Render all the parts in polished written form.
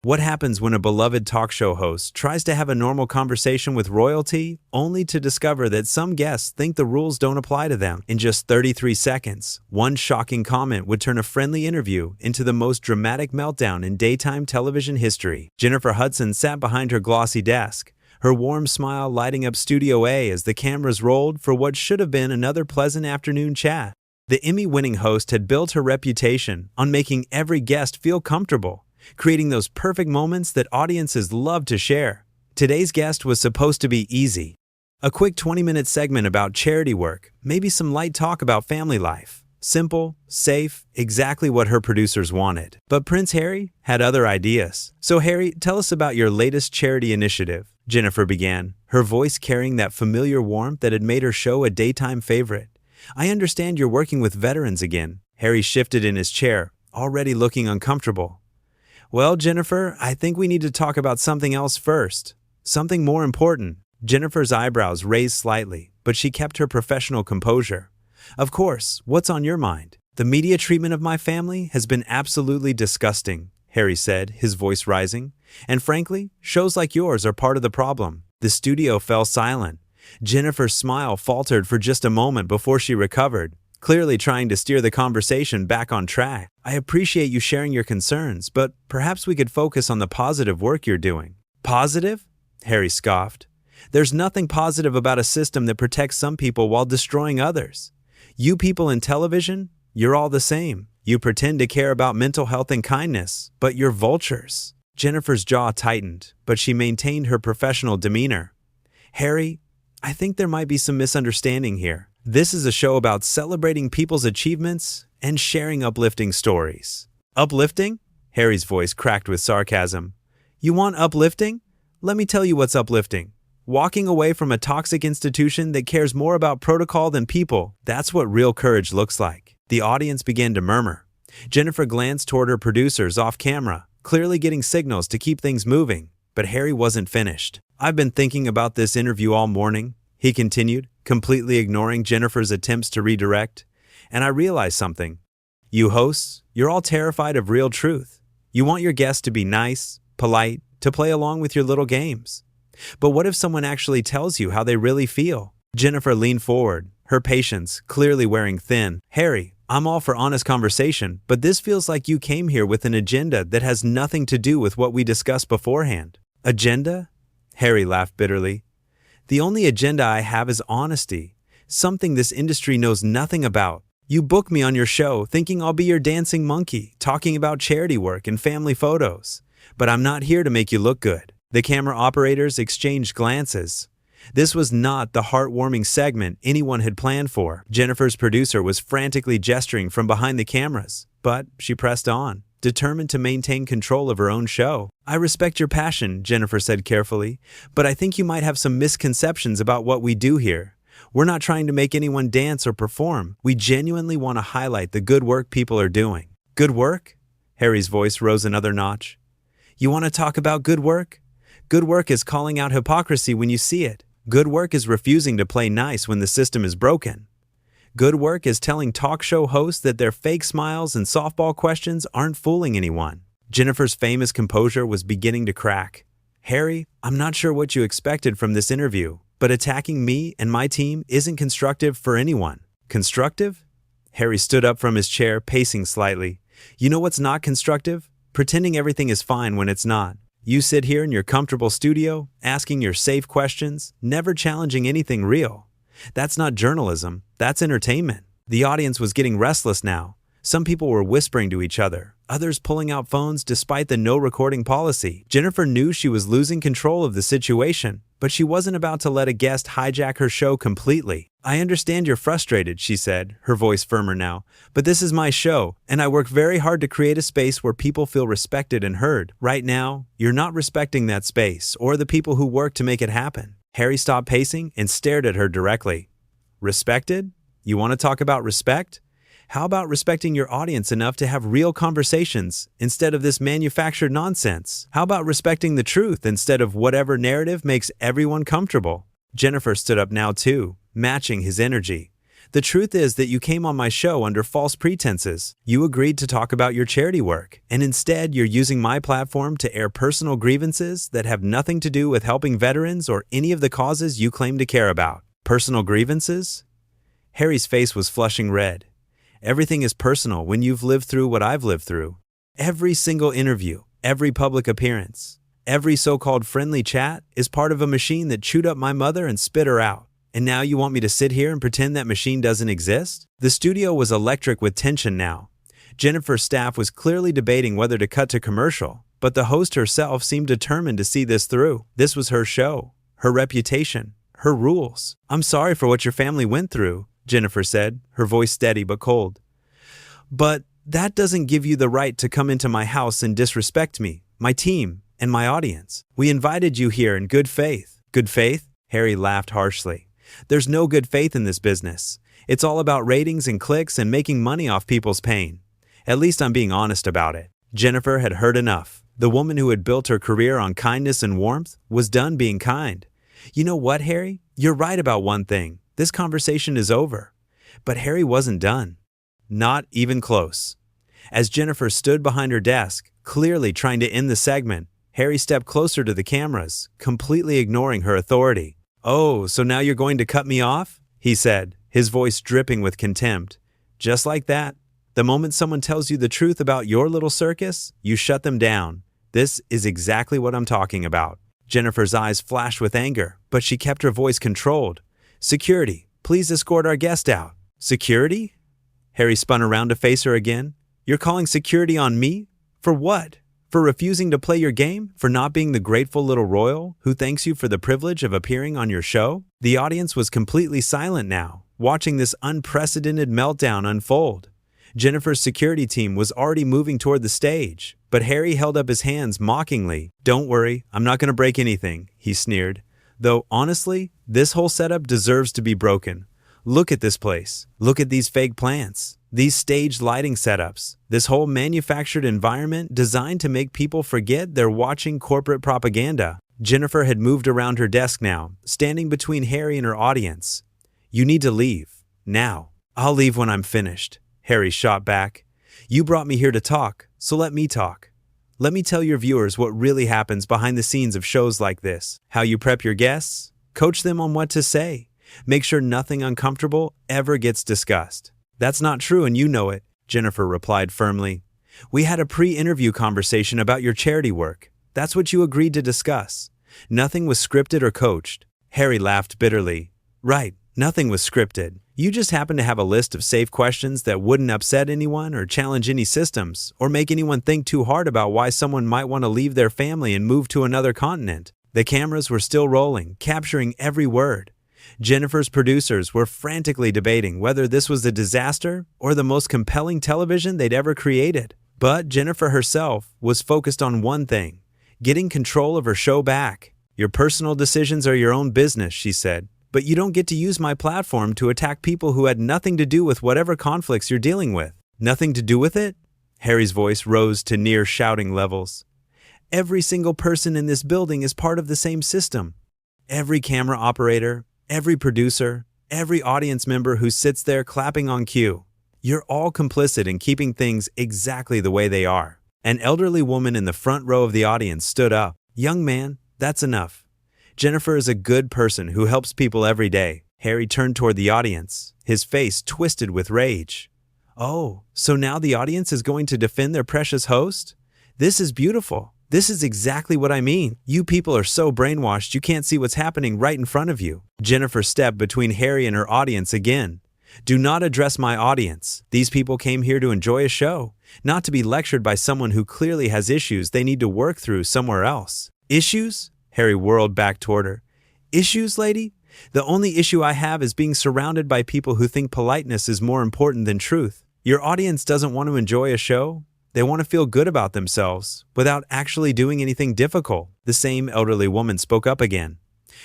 What happens when a beloved talk show host tries to have a normal conversation with royalty, only to discover that some guests think the rules don't apply to them? In just 33 seconds, one shocking comment would turn a friendly interview into the most dramatic meltdown in daytime television history. Jennifer Hudson sat behind her glossy desk, her warm smile lighting up Studio A as the cameras rolled for what should have been another pleasant afternoon chat. The Emmy-winning host had built her reputation on making every guest feel comfortable, creating those perfect moments that audiences love to share. Today's guest was supposed to be easy. A quick 20-minute segment about charity work, maybe some light talk about family life. Simple, safe, exactly what her producers wanted. But Prince Harry had other ideas. "So Harry, tell us about your latest charity initiative," Jennifer began, her voice carrying that familiar warmth that had made her show a daytime favorite. "I understand you're working with veterans again." Harry shifted in his chair, already looking uncomfortable. "Well, Jennifer, I think we need to talk about something else first. Something more important." Jennifer's eyebrows raised slightly, but she kept her professional composure. "Of course, what's on your mind?" "The media treatment of my family has been absolutely disgusting," Harry said, his voice rising. "And frankly, shows like yours are part of the problem." The studio fell silent. Jennifer's smile faltered for just a moment before she recovered, clearly trying to steer the conversation back on track. "I appreciate you sharing your concerns, but perhaps we could focus on the positive work you're doing." "Positive?" Harry scoffed. "There's nothing positive about a system that protects some people while destroying others. You people in television, you're all the same. You pretend to care about mental health and kindness, but you're vultures." Jennifer's jaw tightened, but she maintained her professional demeanor. "Harry, I think there might be some misunderstanding here. This is a show about celebrating people's achievements and sharing uplifting stories." "Uplifting?" Harry's voice cracked with sarcasm. "You want uplifting? Let me tell you what's uplifting. Walking away from a toxic institution that cares more about protocol than people, that's what real courage looks like." The audience began to murmur. Jennifer glanced toward her producers off camera, clearly getting signals to keep things moving. But Harry wasn't finished. "I've been thinking about this interview all morning," he continued, completely ignoring Jennifer's attempts to redirect. "And I realized something. You hosts, you're all terrified of real truth. You want your guests to be nice, polite, to play along with your little games. But what if someone actually tells you how they really feel?" Jennifer leaned forward, her patience clearly wearing thin. "Harry, I'm all for honest conversation, but this feels like you came here with an agenda that has nothing to do with what we discussed beforehand." "Agenda?" Harry laughed bitterly. "The only agenda I have is honesty, something this industry knows nothing about. You book me on your show thinking I'll be your dancing monkey, talking about charity work and family photos. But I'm not here to make you look good." The camera operators exchanged glances. This was not the heartwarming segment anyone had planned for. Jennifer's producer was frantically gesturing from behind the cameras, but she pressed on, determined to maintain control of her own show. "I respect your passion," Jennifer said carefully, "but I think you might have some misconceptions about what we do here. We're not trying to make anyone dance or perform. We genuinely want to highlight the good work people are doing." "Good work?" Harry's voice rose another notch. "You want to talk about good work? Good work is calling out hypocrisy when you see it. Good work is refusing to play nice when the system is broken. Good work is telling talk show hosts that their fake smiles and softball questions aren't fooling anyone." Jennifer's famous composure was beginning to crack. "Harry, I'm not sure what you expected from this interview, but attacking me and my team isn't constructive for anyone." "Constructive?" Harry stood up from his chair, pacing slightly. "You know what's not constructive? Pretending everything is fine when it's not. You sit here in your comfortable studio, asking your safe questions, never challenging anything real. That's not journalism, that's entertainment." The audience was getting restless now. Some people were whispering to each other, others pulling out phones despite the no recording policy. Jennifer knew she was losing control of the situation, but she wasn't about to let a guest hijack her show completely. "I understand you're frustrated," she said, her voice firmer now, "but this is my show, and I work very hard to create a space where people feel respected and heard. Right now, you're not respecting that space or the people who work to make it happen." Harry stopped pacing and stared at her directly. "Respected? You want to talk about respect? How about respecting your audience enough to have real conversations instead of this manufactured nonsense? How about respecting the truth instead of whatever narrative makes everyone comfortable?" Jennifer stood up now too, matching his energy. The truth is that you came on my show under false pretenses. You agreed to talk about your charity work, and instead you're using my platform to air personal grievances that have nothing to do with helping veterans or any of the causes you claim to care about. Personal grievances? Harry's face was flushing red. Everything is personal when you've lived through what I've lived through. Every single interview, every public appearance, every so-called friendly chat is part of a machine that chewed up my mother and spit her out. And now you want me to sit here and pretend that machine doesn't exist? The studio was electric with tension now. Jennifer's staff was clearly debating whether to cut to commercial, but the host herself seemed determined to see this through. This was her show, her reputation, her rules. "I'm sorry for what your family went through," Jennifer said, her voice steady but cold. "But that doesn't give you the right to come into my house and disrespect me, my team, and my audience. We invited you here in good faith." "Good faith?" Harry laughed harshly. "There's no good faith in this business. It's all about ratings and clicks and making money off people's pain. At least I'm being honest about it." Jennifer had heard enough. The woman who had built her career on kindness and warmth was done being kind. "You know what, Harry? You're right about one thing. This conversation is over." But Harry wasn't done. Not even close. As Jennifer stood behind her desk, clearly trying to end the segment, Harry stepped closer to the cameras, completely ignoring her authority. "Oh, so now you're going to cut me off?" he said, his voice dripping with contempt. "Just like that. The moment someone tells you the truth about your little circus, you shut them down. This is exactly what I'm talking about." Jennifer's eyes flashed with anger, but she kept her voice controlled. "Security, please escort our guest out." "Security?" Harry spun around to face her again. "You're calling security on me? For what? For refusing to play your game? For not being the grateful little royal who thanks you for the privilege of appearing on your show?" The audience was completely silent now, watching this unprecedented meltdown unfold. Jennifer's security team was already moving toward the stage, but Harry held up his hands mockingly. "Don't worry, I'm not going to break anything," he sneered. "Though, honestly, this whole setup deserves to be broken. Look at this place. Look at these fake plants. These staged lighting setups. This whole manufactured environment designed to make people forget they're watching corporate propaganda." Jennifer had moved around her desk now, standing between Harry and her audience. "You need to leave. Now." "I'll leave when I'm finished," Harry shot back. "You brought me here to talk, so let me talk. Let me tell your viewers what really happens behind the scenes of shows like this. How you prep your guests, coach them on what to say, make sure nothing uncomfortable ever gets discussed." "That's not true and you know it," Jennifer replied firmly. "We had a pre-interview conversation about your charity work. That's what you agreed to discuss. Nothing was scripted or coached." Harry laughed bitterly. "Right, nothing was scripted. You just happened to have a list of safe questions that wouldn't upset anyone or challenge any systems or make anyone think too hard about why someone might want to leave their family and move to another continent." The cameras were still rolling, capturing every word. Jennifer's producers were frantically debating whether this was a disaster or the most compelling television they'd ever created. But Jennifer herself was focused on one thing: getting control of her show back. "Your personal decisions are your own business," she said, "but you don't get to use my platform to attack people who had nothing to do with whatever conflicts you're dealing with." "Nothing to do with it?" Harry's voice rose to near shouting levels. "Every single person in this building is part of the same system. Every camera operator, every producer, every audience member who sits there clapping on cue. You're all complicit in keeping things exactly the way they are." An elderly woman in the front row of the audience stood up. "Young man, that's enough. Jennifer is a good person who helps people every day." Harry turned toward the audience, his face twisted with rage. "Oh, so now the audience is going to defend their precious host? This is beautiful. This is exactly what I mean. You people are so brainwashed you can't see what's happening right in front of you." Jennifer stepped between Harry and her audience again. "Do not address my audience. These people came here to enjoy a show, not to be lectured by someone who clearly has issues they need to work through somewhere else." "Issues?" Harry whirled back toward her. "Issues, lady? The only issue I have is being surrounded by people who think politeness is more important than truth. Your audience doesn't want to enjoy a show. They want to feel good about themselves without actually doing anything difficult." The same elderly woman spoke up again.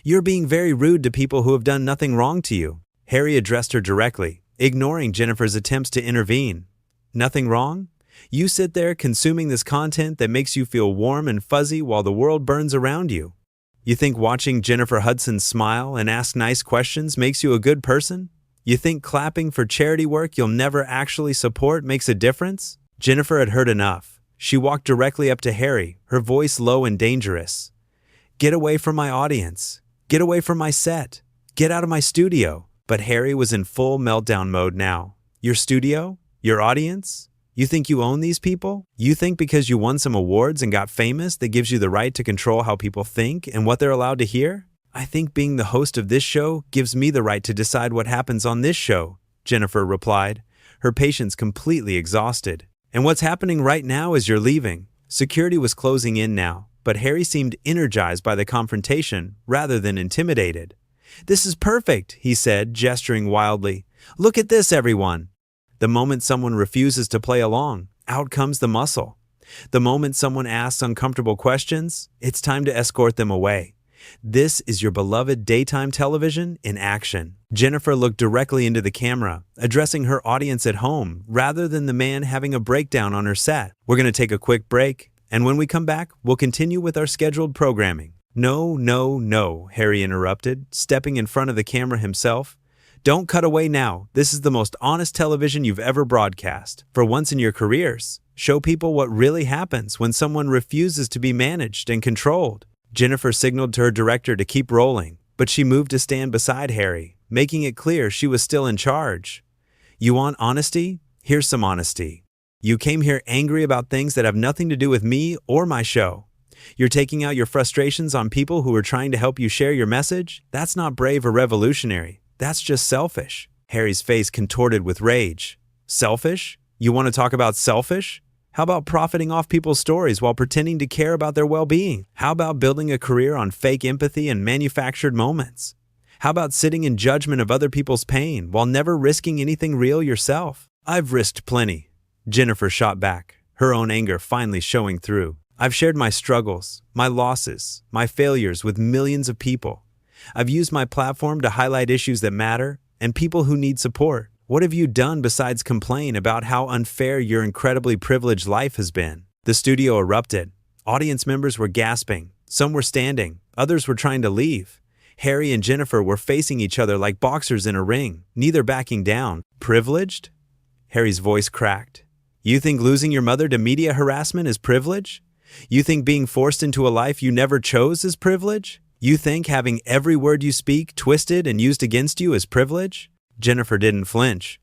"You're being very rude to people who have done nothing wrong to you." Harry addressed her directly, ignoring Jennifer's attempts to intervene. "Nothing wrong? You sit there consuming this content that makes you feel warm and fuzzy while the world burns around you. You think watching Jennifer Hudson smile and ask nice questions makes you a good person? You think clapping for charity work you'll never actually support makes a difference? Jennifer had heard enough. She walked directly up to Harry, her voice low and dangerous. Get away from my audience. Get away from my set. Get out of my studio. But Harry was in full meltdown mode now. Your studio? Your audience? You think you own these people? You think because you won some awards and got famous that gives you the right to control how people think and what they're allowed to hear? I think being the host of this show gives me the right to decide what happens on this show, Jennifer replied, her patience completely exhausted. And what's happening right now is you're leaving. Security was closing in now, but Harry seemed energized by the confrontation rather than intimidated. This is perfect, he said, gesturing wildly. Look at this, everyone. The moment someone refuses to play along, out comes the muscle. The moment someone asks uncomfortable questions, it's time to escort them away. This is your beloved daytime television in action. Jennifer looked directly into the camera, addressing her audience at home rather than the man having a breakdown on her set. We're going to take a quick break, and when we come back, we'll continue with our scheduled programming. No, Harry interrupted, stepping in front of the camera himself. Don't cut away now. This is the most honest television you've ever broadcast. For once in your careers, show people what really happens when someone refuses to be managed and controlled. Jennifer signaled to her director to keep rolling, but she moved to stand beside Harry, making it clear she was still in charge. You want honesty? Here's some honesty. You came here angry about things that have nothing to do with me or my show. You're taking out your frustrations on people who are trying to help you share your message? That's not brave or revolutionary. That's just selfish. Harry's face contorted with rage. Selfish? You want to talk about selfish? How about profiting off people's stories while pretending to care about their well-being? How about building a career on fake empathy and manufactured moments? How about sitting in judgment of other people's pain while never risking anything real yourself? I've risked plenty. Jennifer shot back, her own anger finally showing through. I've shared my struggles, my losses, my failures with millions of people. I've used my platform to highlight issues that matter and people who need support. What have you done besides complain about how unfair your incredibly privileged life has been? The studio erupted. Audience members were gasping. Some were standing. Others were trying to leave. Harry and Jennifer were facing each other like boxers in a ring, neither backing down. Privileged? Harry's voice cracked. You think losing your mother to media harassment is privilege? You think being forced into a life you never chose is privilege? You think having every word you speak twisted and used against you is privilege? Jennifer didn't flinch.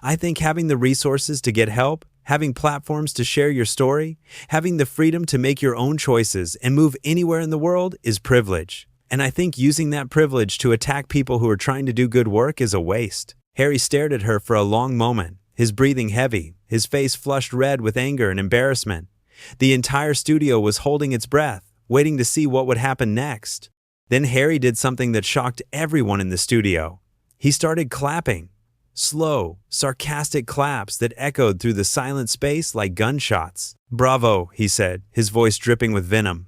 I think having the resources to get help, having platforms to share your story, having the freedom to make your own choices and move anywhere in the world is privilege. And I think using that privilege to attack people who are trying to do good work is a waste. Harry stared at her for a long moment, his breathing heavy, his face flushed red with anger and embarrassment. The entire studio was holding its breath, waiting to see what would happen next. Then Harry did something that shocked everyone in the studio. He started clapping. Slow, sarcastic claps that echoed through the silent space like gunshots. Bravo, he said, his voice dripping with venom.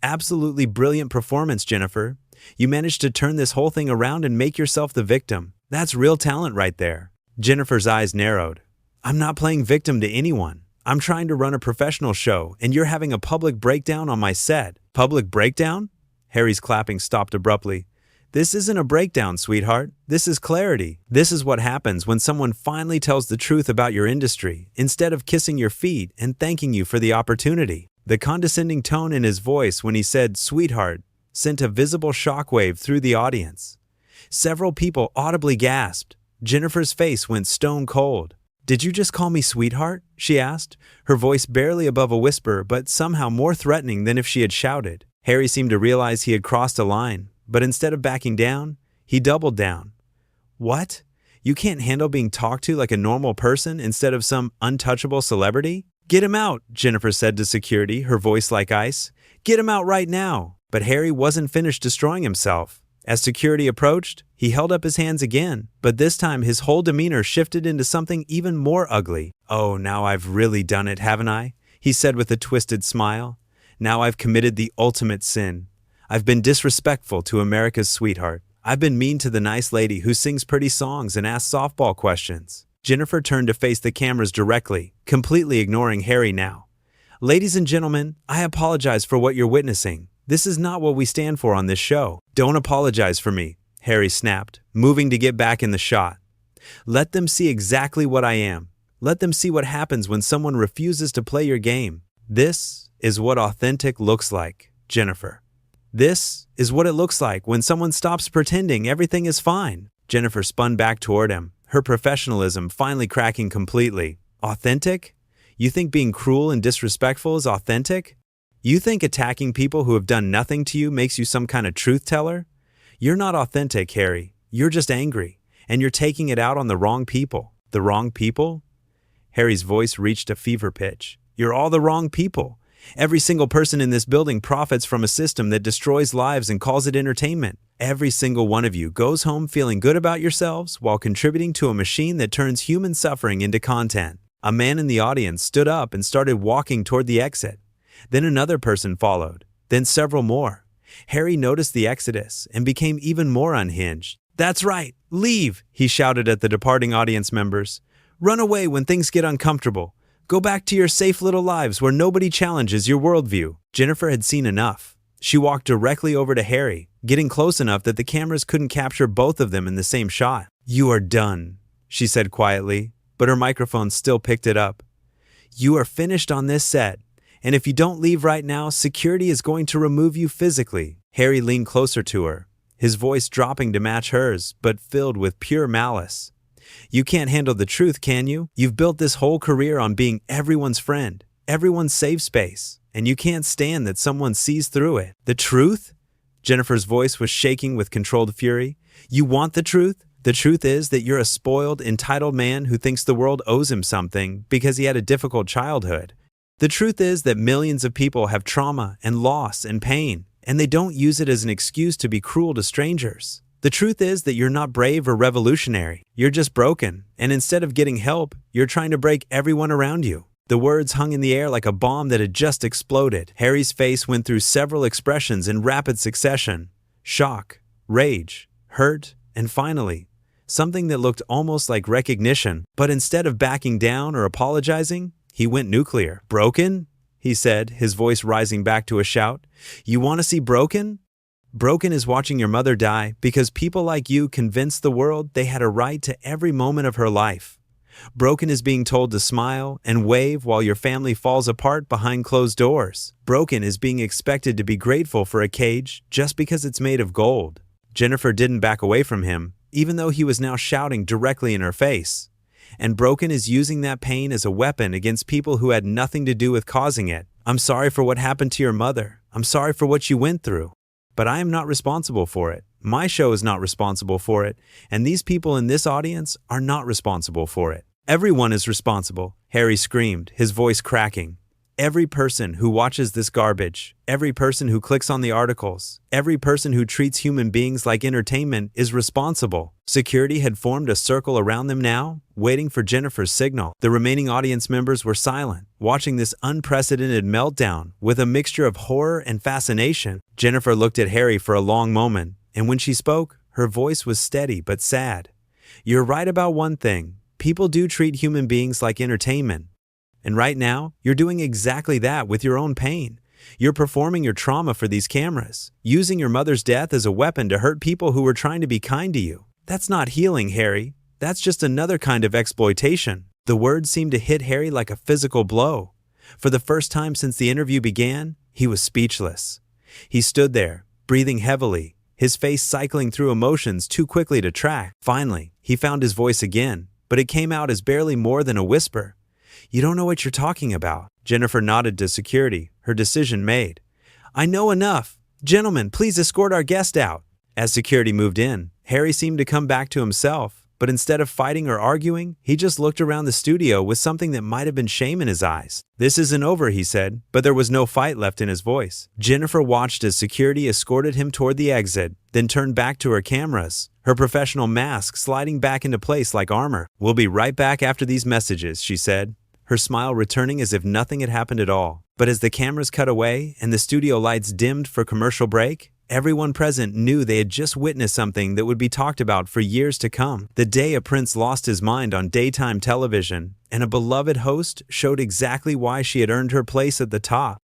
Absolutely brilliant performance, Jennifer. You managed to turn this whole thing around and make yourself the victim. That's real talent right there. Jennifer's eyes narrowed. I'm not playing victim to anyone. I'm trying to run a professional show, and you're having a public breakdown on my set. Public breakdown? Harry's clapping stopped abruptly. This isn't a breakdown, sweetheart. This is clarity. This is what happens when someone finally tells the truth about your industry, instead of kissing your feet and thanking you for the opportunity. The condescending tone in his voice when he said, sweetheart, sent a visible shockwave through the audience. Several people audibly gasped. Jennifer's face went stone cold. Did you just call me sweetheart? She asked, her voice barely above a whisper, but somehow more threatening than if she had shouted. Harry seemed to realize he had crossed a line, but instead of backing down, he doubled down. What? You can't handle being talked to like a normal person instead of some untouchable celebrity? Get him out, Jennifer said to security, her voice like ice. Get him out right now. But Harry wasn't finished destroying himself. As security approached, he held up his hands again, but this time his whole demeanor shifted into something even more ugly. Oh, now I've really done it, haven't I? He said with a twisted smile. Now I've committed the ultimate sin. I've been disrespectful to America's sweetheart. I've been mean to the nice lady who sings pretty songs and asks softball questions. Jennifer turned to face the cameras directly, completely ignoring Harry now. Ladies and gentlemen, I apologize for what you're witnessing. This is not what we stand for on this show. Don't apologize for me, Harry snapped, moving to get back in the shot. Let them see exactly what I am. Let them see what happens when someone refuses to play your game. This is what authentic looks like, Jennifer. This is what it looks like when someone stops pretending everything is fine. Jennifer spun back toward him, her professionalism finally cracking completely. Authentic? You think being cruel and disrespectful is authentic? You think attacking people who have done nothing to you makes you some kind of truth teller? You're not authentic, Harry. You're just angry, and you're taking it out on the wrong people. The wrong people? Harry's voice reached a fever pitch. You're all the wrong people. Every single person in this building profits from a system that destroys lives and calls it entertainment. Every single one of you goes home feeling good about yourselves while contributing to a machine that turns human suffering into content. A man in the audience stood up and started walking toward the exit. Then another person followed, then several more. Harry noticed the exodus and became even more unhinged. That's right, leave, he shouted at the departing audience members. Run away when things get uncomfortable. Go back to your safe little lives where nobody challenges your worldview. Jennifer had seen enough. She walked directly over to Harry, getting close enough that the cameras couldn't capture both of them in the same shot. You are done, she said quietly, but her microphone still picked it up. You are finished on this set, and if you don't leave right now, security is going to remove you physically. Harry leaned closer to her, his voice dropping to match hers, but filled with pure malice. You can't handle the truth, can you? You've built this whole career on being everyone's friend, everyone's safe space, and you can't stand that someone sees through it. The truth? Jennifer's voice was shaking with controlled fury. You want the truth? The truth is that you're a spoiled, entitled man who thinks the world owes him something because he had a difficult childhood. The truth is that millions of people have trauma and loss and pain, and they don't use it as an excuse to be cruel to strangers. The truth is that you're not brave or revolutionary. You're just broken, and instead of getting help, you're trying to break everyone around you. The words hung in the air like a bomb that had just exploded. Harry's face went through several expressions in rapid succession. Shock, rage, hurt, and finally, something that looked almost like recognition. But instead of backing down or apologizing, he went nuclear. Broken? He said, his voice rising back to a shout. You want to see broken? Broken is watching your mother die because people like you convinced the world they had a right to every moment of her life. Broken is being told to smile and wave while your family falls apart behind closed doors. Broken is being expected to be grateful for a cage just because it's made of gold. Jennifer didn't back away from him, even though he was now shouting directly in her face. And Broken is using that pain as a weapon against people who had nothing to do with causing it. I'm sorry for what happened to your mother. I'm sorry for what you went through. But I am not responsible for it. My show is not responsible for it, and these people in this audience are not responsible for it. Everyone is responsible, Harry screamed, his voice cracking. Every person who watches this garbage, every person who clicks on the articles, every person who treats human beings like entertainment is responsible. Security had formed a circle around them now, waiting for Jennifer's signal. The remaining audience members were silent, watching this unprecedented meltdown with a mixture of horror and fascination. Jennifer looked at Harry for a long moment, and when she spoke, her voice was steady but sad. You're right about one thing. People do treat human beings like entertainment. And right now, you're doing exactly that with your own pain. You're performing your trauma for these cameras, using your mother's death as a weapon to hurt people who were trying to be kind to you. That's not healing, Harry. That's just another kind of exploitation. The words seemed to hit Harry like a physical blow. For the first time since the interview began, he was speechless. He stood there, breathing heavily, his face cycling through emotions too quickly to track. Finally, he found his voice again, but it came out as barely more than a whisper. You don't know what you're talking about. Jennifer nodded to security, her decision made. I know enough. Gentlemen, please escort our guest out. As security moved in, Harry seemed to come back to himself, but instead of fighting or arguing, he just looked around the studio with something that might have been shame in his eyes. This isn't over, he said, but there was no fight left in his voice. Jennifer watched as security escorted him toward the exit, then turned back to her cameras, her professional mask sliding back into place like armor. We'll be right back after these messages, she said, her smile returning as if nothing had happened at all. But as the cameras cut away and the studio lights dimmed for commercial break, everyone present knew they had just witnessed something that would be talked about for years to come. The day a prince lost his mind on daytime television, and a beloved host showed exactly why she had earned her place at the top.